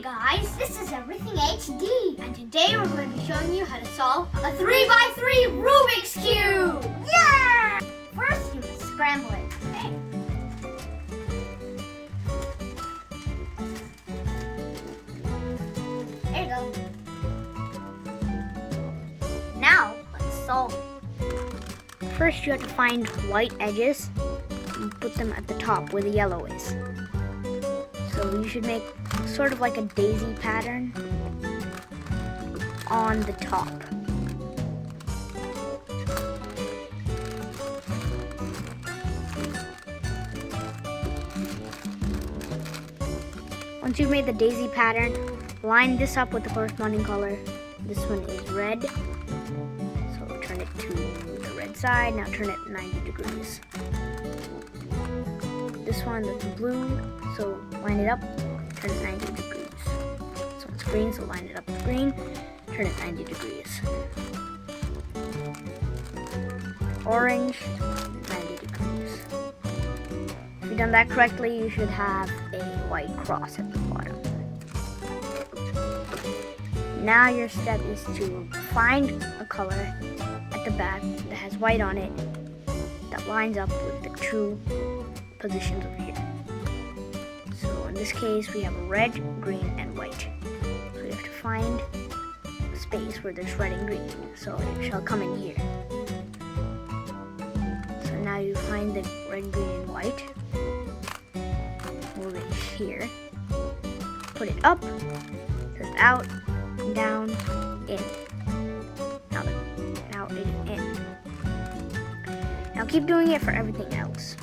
guys, this is Everything HD, and today we're going to be showing you how to solve a 3x3 Rubik's Cube! Yeah! First, you must scramble it, okay? There you go. Now, let's solve it. First, you have to find white edges and put them at the top where the yellow is. So you should make sort of like a daisy pattern on the top. Once you've made the daisy pattern, line this up with the corresponding color. This one is red, so turn it to the red side. Now turn it 90 degrees. This one, that's blue, so line it up, turn it 90 degrees. This one's green, so line it up with green, turn it 90 degrees. Orange, 90 degrees. If you've done that correctly, you should have a white cross at the bottom. Now your step is to find a color at the back that has white on it that lines up with the two positions over here. So in this case we have red, green, and white. So you have to find a space where there's red and green. So it shall come in here. So now you find the red, green, and white. Move it here. Put it up, just out, down, in. Now in. Now keep doing it for everything else.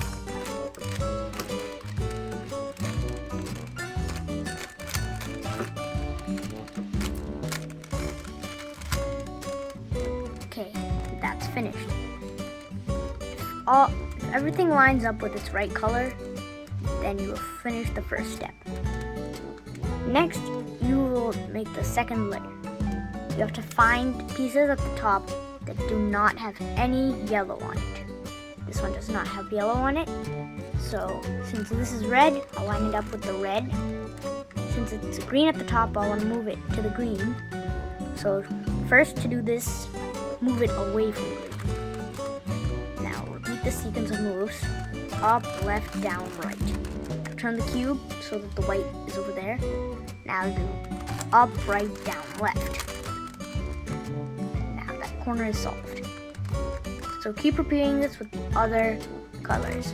Okay, that's finished. If everything lines up with its right color, then you will finish the first step. Next, you will make the second layer. You have to find pieces at the top that do not have any yellow on it. This one does not have yellow on it. So since this is red, I'll line it up with the red. Since it's green at the top, I want to move it to the green. So first, to do this, move it away from green. Now repeat the sequence of moves. Up, left, down, right. Turn the cube so that the white is over there. Now do up, right, down, left. Now that corner is solved. So keep repeating this with the other colors.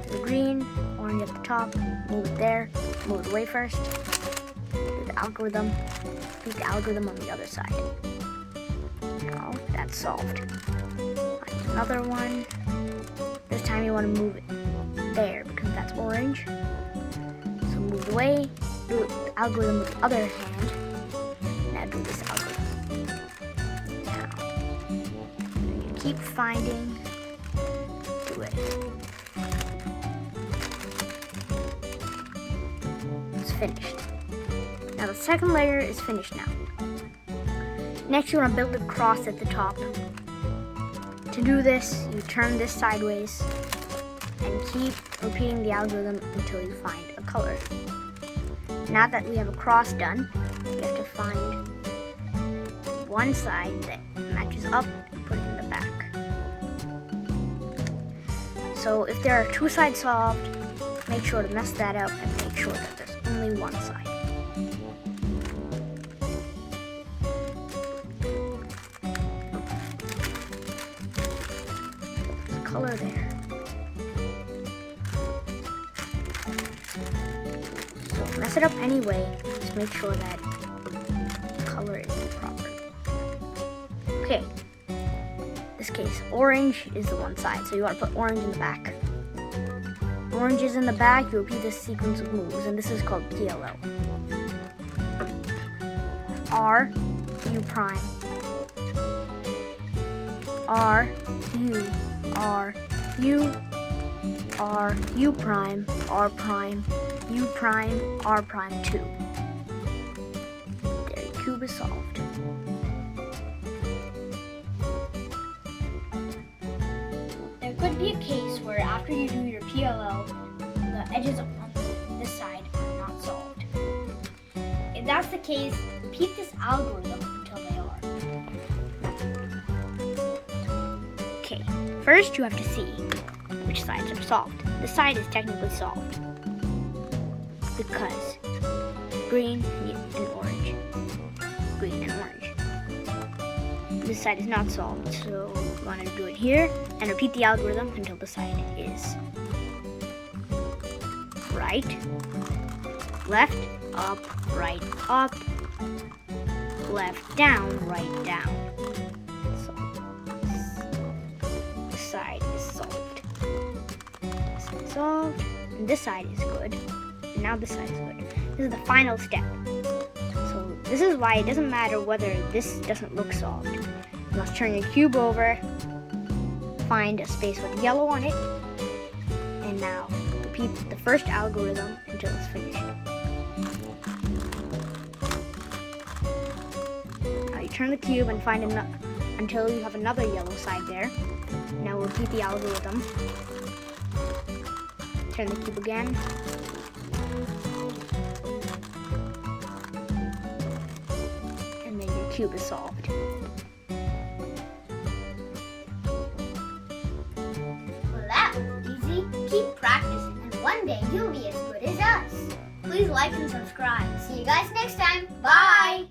The green, orange at the top, move it there, move it away first. Do the algorithm, repeat the algorithm on the other side. Now that's solved. Find another one. This time you want to move it there because that's orange. So move it away, do the algorithm with the other hand. Now do this algorithm. Now, you keep finding, do it. It's finished. Now the second layer is finished now. Next you want to build a cross at the top. To do this, you turn this sideways and keep repeating the algorithm until you find a color. Now that we have a cross done, we have to find one side that matches up and put it in the back. So if there are two sides solved, make sure to mess that up and make sure that there's only one side. Color there. So mess it up anyway, just make sure that the color is proper. Okay, in this case, orange is the one side, so you want to put orange in the back. Orange is in the back, you repeat this sequence of moves, and this is called PLO. R, U prime. R, U. R, U, R, U prime, R prime, U prime, R prime 2. There, your cube is solved. There could be a case where after you do your PLO, the edges on this side are not solved. that's the case, repeat this algorithm until they are. Okay, first you have to see which sides are solved. This side is technically solved because green and orange. Green and orange. This side is not solved, so we want to do it here and repeat the algorithm until the side is right, left, up, right, up, left, down, right, down. So this side is solved. This side is solved, and this side is good. And now this side is good. This is the final step. So this is why it doesn't matter whether this doesn't look solved. You must turn your cube over, find a space with yellow on it, and now repeat the first algorithm until it's finished. Now you turn the cube and find until you have another yellow side there. Now repeat the algorithm. Turn the cube again. And then your cube is solved. Well, that was easy. Keep practicing, and one day you'll be as good as us. Please like and subscribe. See you guys next time. Bye!